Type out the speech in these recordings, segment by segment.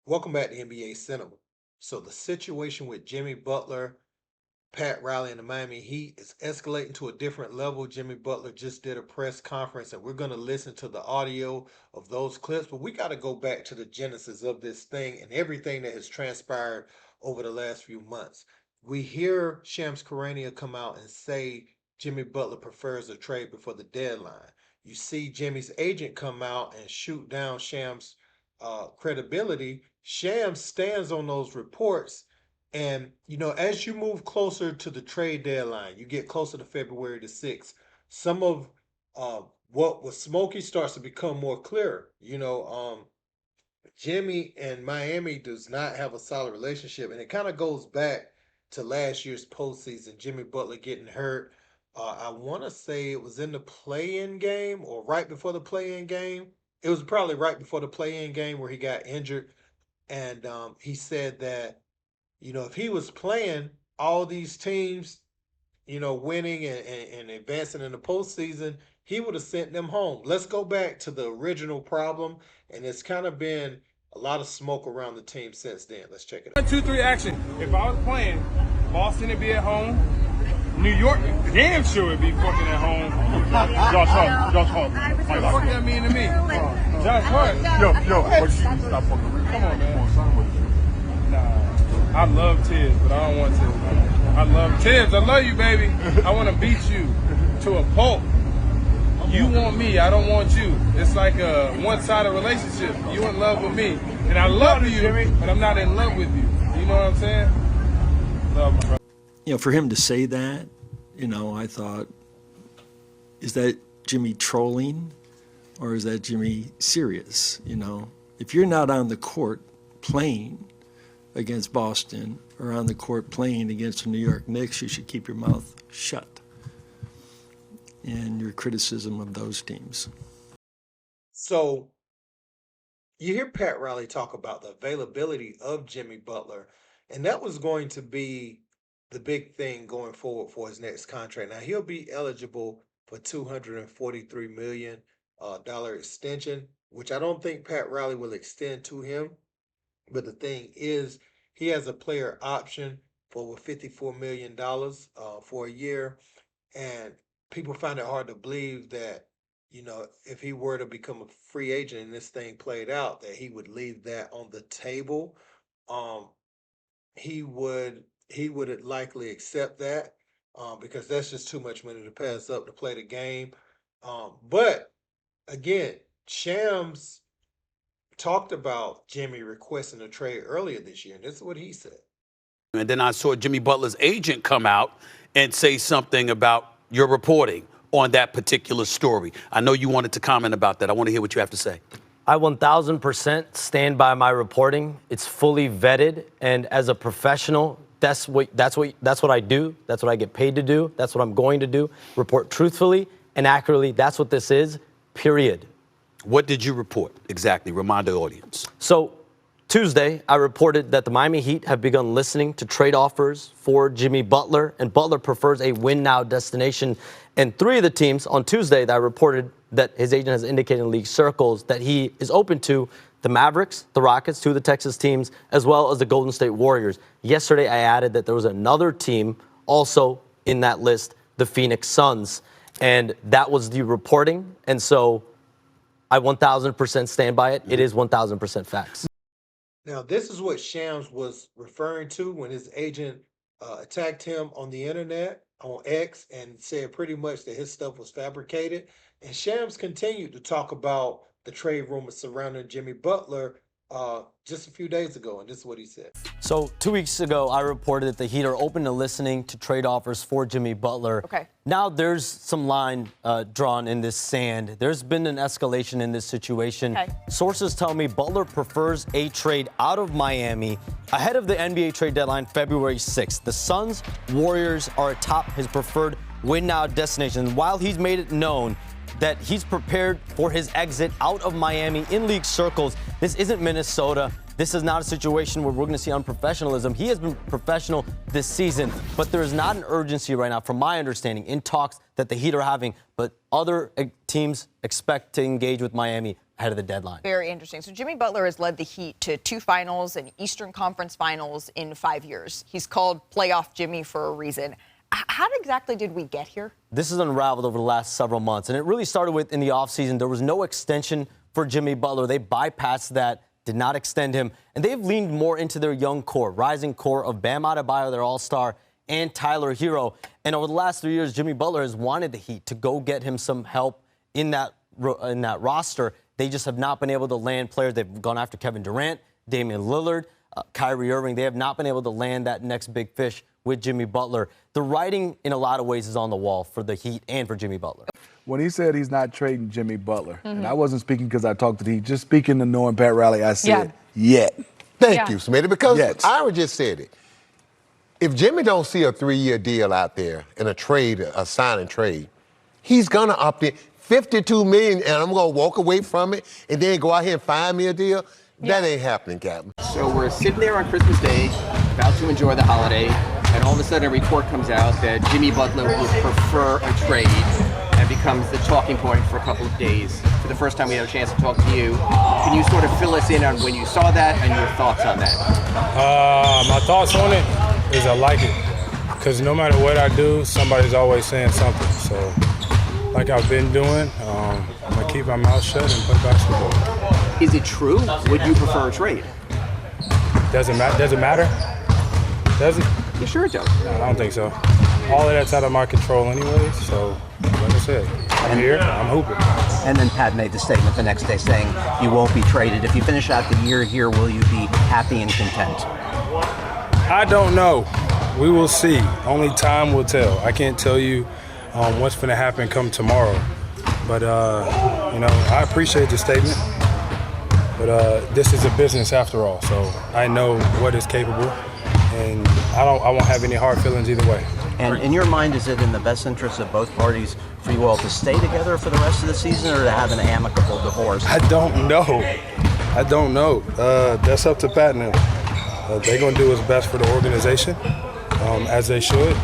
Welcome back to NBA Cinema. So the situation with Jimmy Butler, Pat Riley, and the Miami Heat is escalating to a different level. Jimmy Butler just did a press conference, and we're going to listen to the audio of those clips. But we got to go back to the genesis of this thing and everything that has transpired over the last few months. We hear Shams Charania come out and say Jimmy Butler prefers a trade before the deadline. You see Jimmy's agent come out and shoot down Shams' credibility. Shams stands on those reports, and as you move closer to the trade deadline, you get closer to February the 6th. Some of what was smoky starts to become more clear. Jimmy and Miami does not have a solid relationship, and it kind of goes back to last year's postseason. Jimmy Butler getting hurt. I want to say it was in the play-in game or right before the play-in game. It was probably right before the play-in game where he got injured, and he said that if he was playing all these teams, winning and advancing in the postseason, he would have sent them home. Let's go back to the original problem, and it's kind of been a lot of smoke around the team since then. Let's check it out. 1, 2, 3, action. If I was playing, Boston would be at home. New York damn sure would be fucking at home. Josh Hart. What the fuck that mean to me? Josh Hart. Yo, but you stop fucking with me. Come on, man. Nah, I love Tibbs, but I don't want Tibbs. I love Tibbs. I love you, baby. I want to beat you to a pulp. You want me, I don't want you. It's like a one-sided relationship. You in love with me, and I love you, but I'm not in love with you. You know what I'm saying? Love my brother. For him to say that, I thought, is that Jimmy trolling or is that Jimmy serious? If you're not on the court playing against Boston or on the court playing against the New York Knicks, you should keep your mouth shut in your criticism of those teams. So you hear Pat Riley talk about the availability of Jimmy Butler, and that was going to be the big thing going forward for his next contract. Now he'll be eligible for $243 million extension, which I don't think Pat Riley will extend to him. But the thing is, he has a player option for over $54 million for a year, and people find it hard to believe that if he were to become a free agent and this thing played out, that he would leave that on the table. He would likely accept that because that's just too much money to pass up to play the game. But again, Shams talked about Jimmy requesting a trade earlier this year, and this is what he said. And then I saw Jimmy Butler's agent come out and say something about your reporting on that particular story. I know you wanted to comment about that. I want to hear what you have to say. I 1000% stand by my reporting. It's fully vetted, and as a professional, that's what I do. That's what I get paid to do. That's what I'm going to do. Report truthfully and accurately. That's what this is. Period. What did you report exactly? Remind the audience. So Tuesday, I reported that the Miami Heat have begun listening to trade offers for Jimmy Butler, and Butler prefers a win-now destination. And three of the teams on Tuesday that I reported that his agent has indicated in league circles that he is open to: the Mavericks, the Rockets, two of the Texas teams, as well as the Golden State Warriors. Yesterday, I added that there was another team also in that list, the Phoenix Suns. And that was the reporting. And so I 1000% stand by it. It is 1000% facts. Now, this is what Shams was referring to when his agent attacked him on the internet, on X, and said pretty much that his stuff was fabricated. And Shams continued to talk about the trade rumors surrounding Jimmy Butler just a few days ago, and this is what he said. So 2 weeks ago, I reported that the Heat are open to listening to trade offers for Jimmy Butler. Okay. Now there's some line drawn in this sand. There's been an escalation in this situation. Okay. Sources tell me Butler prefers a trade out of Miami ahead of the NBA trade deadline, February 6th. The Suns, Warriors are atop his preferred win-now destination. While he's made it known that he's prepared for his exit out of Miami in league circles, this isn't Minnesota. This is not a situation where we're going to see unprofessionalism. He has been professional this season, but there is not an urgency right now, from my understanding, in talks that the Heat are having, but other teams expect to engage with Miami ahead of the deadline. Very interesting. So Jimmy Butler has led the Heat to 2 finals and Eastern Conference finals in 5 years. He's called playoff Jimmy for a reason. How exactly did we get here? This has unraveled over the last several months, and it really started with in the offseason. There was no extension for Jimmy Butler. They bypassed that, did not extend him, and they've leaned more into their young core, rising core of Bam Adebayo, their all-star, and Tyler Hero. And over the last 3 years, Jimmy Butler has wanted the Heat to go get him some help in that roster. They just have not been able to land players. They've gone after Kevin Durant, Damian Lillard, Kyrie Irving. They have not been able to land that next big fish with Jimmy Butler. The writing, in a lot of ways, is on the wall for the Heat and for Jimmy Butler. When he said he's not trading Jimmy Butler, and I wasn't speaking because I talked to the Heat, just speaking to knowing Pat Riley, I said, yet. Thank you, Smitty, because Yes. Ira just said it. If Jimmy don't see a 3-year deal out there in a trade, a sign and trade, he's gonna opt in. $52 million, and I'm gonna walk away from it, and then go out here and find me a deal. That ain't happening, Captain. So we're sitting there on Christmas Day, about to enjoy the holiday, and all of a sudden a report comes out that Jimmy Butler would prefer a trade and becomes the talking point for a couple of days. For the first time we had a chance to talk to you, can you sort of fill us in on when you saw that and your thoughts on that? My thoughts on it is I like it, because no matter what I do, somebody's always saying something. So, like I've been doing, I'm gonna keep my mouth shut and play basketball. Is it true? Would you prefer a trade? Doesn't matter. Does it matter? Does it? You sure it does? No, I don't think so. All of that's out of my control anyway. So, like I said, I'm here. I'm hooping. And then Pat made the statement the next day saying you won't be traded. If you finish out the year here, will you be happy and content? I don't know. We will see. Only time will tell. I can't tell you what's going to happen come tomorrow. But, I appreciate the statement. But this is a business after all. So I know what is capable. And I won't have any hard feelings either way. And in your mind, is it in the best interest of both parties for you all to stay together for the rest of the season or to have an amicable divorce? I don't know. That's up to Pat now. They're going to do what's best for the organization, as they should.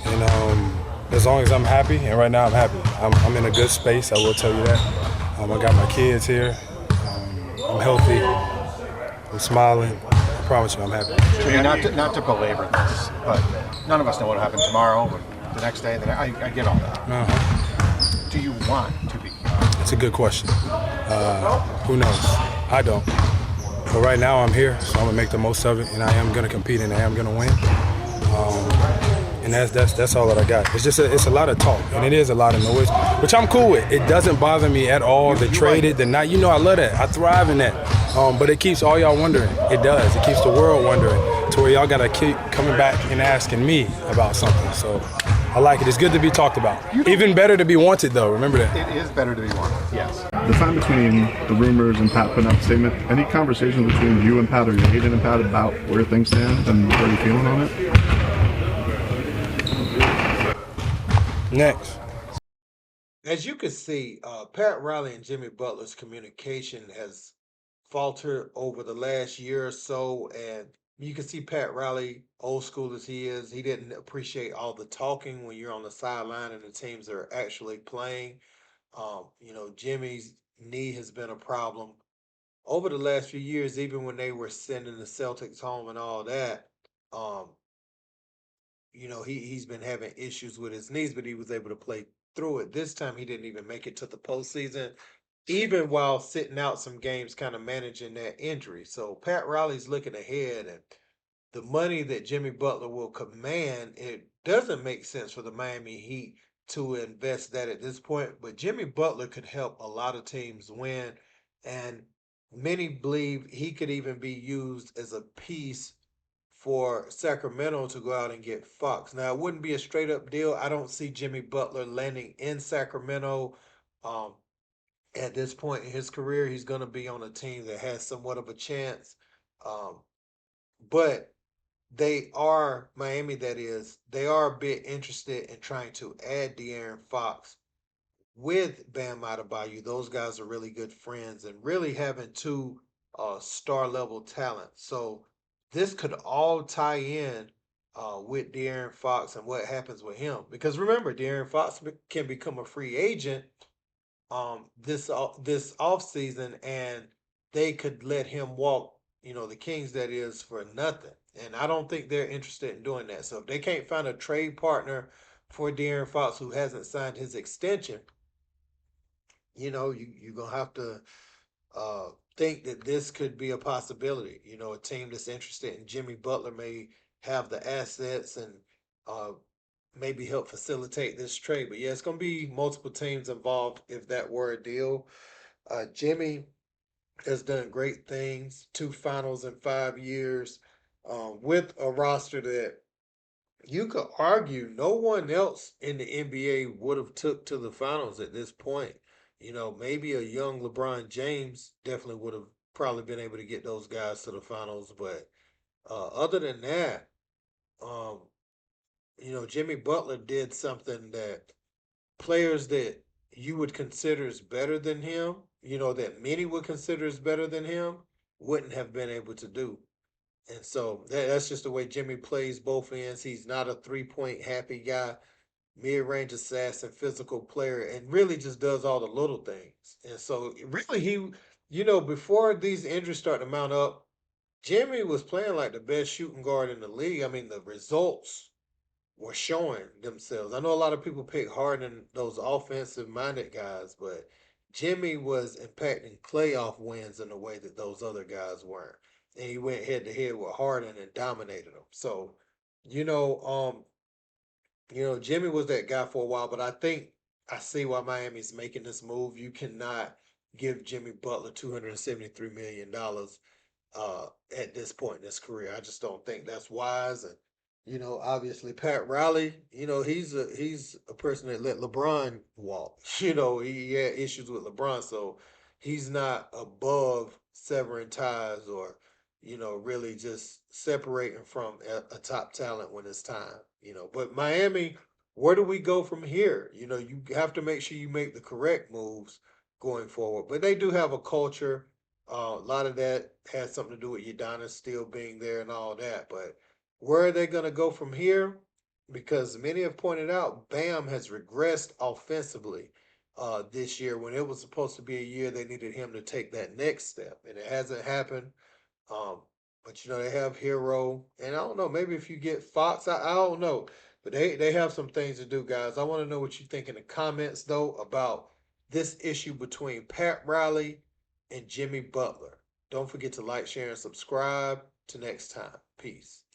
And as long as I'm happy, and right now I'm happy. I'm in a good space, I will tell you that. I got my kids here. I'm healthy. I'm smiling. I promise you I'm happy. Jimmy, not to belabor this, but none of us know what happened tomorrow or the next day. I get all that. Uh-huh. Do you want to be? It's a good question. Who knows? I don't. But right now I'm here, so I'm gonna make the most of it, and I am gonna compete, and I am gonna win. And that's all that I got. It's a lot of talk, and it is a lot of noise, which I'm cool with. It doesn't bother me at all. The traded, the not. I love that. I thrive in that. But it keeps all y'all wondering. It does. It keeps the world wondering, to where y'all gotta keep coming back and asking me about something. So I like it. It's good to be talked about. Even better to be wanted, though. Remember that. It is better to be wanted. Yes. The time between the rumors and Pat putting out the statement, any conversation between you and Pat or your agent and Pat about where things stand and where you're feeling on it? Next. As you can see, Pat Riley and Jimmy Butler's communication has faltered over the last year or so, and you can see Pat Riley, old school as he is, he didn't appreciate all the talking when you're on the sideline and the teams are actually playing. Jimmy's knee has been a problem over the last few years, even when they were sending the Celtics home and all that. He's been having issues with his knees, but he was able to play through it. This time he didn't even make it to the postseason, even while sitting out some games, kind of managing that injury. So Pat Riley's looking ahead, and the money that Jimmy Butler will command, it doesn't make sense for the Miami Heat to invest that at this point. But Jimmy Butler could help a lot of teams win, and many believe he could even be used as a piece for Sacramento to go out and get Fox. Now, it wouldn't be a straight up deal. I don't see Jimmy Butler landing in Sacramento. At this point in his career, he's going to be on a team that has somewhat of a chance. But Miami, that is, they are a bit interested in trying to add De'Aaron Fox with Bam Adebayo. Those guys are really good friends and really having two star level talent. So this could all tie in with De'Aaron Fox and what happens with him. Because remember, De'Aaron Fox can become a free agent this off season, and they could let him walk, the Kings that is, for nothing. And I don't think they're interested in doing that. So if they can't find a trade partner for De'Aaron Fox who hasn't signed his extension, you're gonna have to uh, think that this could be a possibility. A team that's interested in Jimmy Butler may have the assets and uh, maybe help facilitate this trade. But yeah, it's going to be multiple teams involved if that were a deal. Jimmy has done great things, 2 finals in 5 years, with a roster that you could argue no one else in the NBA would have took to the finals at this point. Maybe a young LeBron James definitely would have probably been able to get those guys to the finals, but other than that, um, Jimmy Butler did something that players that you would consider is better than him, that many would consider is better than him, wouldn't have been able to do. And so that's just the way Jimmy plays both ends. He's not a 3-point happy guy, mid-range assassin, physical player, and really just does all the little things. And so really before these injuries start to mount up, Jimmy was playing like the best shooting guard in the league. I mean, the results were showing themselves. I know a lot of people pick Harden, those offensive minded guys, but Jimmy was impacting playoff wins in a way that those other guys weren't. And he went head to head with Harden and dominated him. So, you know, um, Jimmy was that guy for a while, but I think I see why Miami's making this move. You cannot give Jimmy Butler $273 million at this point in his career. I just don't think that's wise. And obviously Pat Riley, he's a person that let LeBron walk. He had issues with LeBron, so he's not above severing ties or really just separating from a top talent when it's time. But Miami, where do we go from here? You have to make sure you make the correct moves going forward. But they do have a culture. A lot of that has something to do with Udonis still being there and all that. But where are they going to go from here? Because many have pointed out, Bam has regressed offensively this year when it was supposed to be a year they needed him to take that next step, and it hasn't happened. Um, but they have Hero, and I don't know. Maybe if you get Fox, I don't know. But they have some things to do, guys. I want to know what you think in the comments though about this issue between Pat Riley and Jimmy Butler. Don't forget to like, share, and subscribe. Till next time. Peace.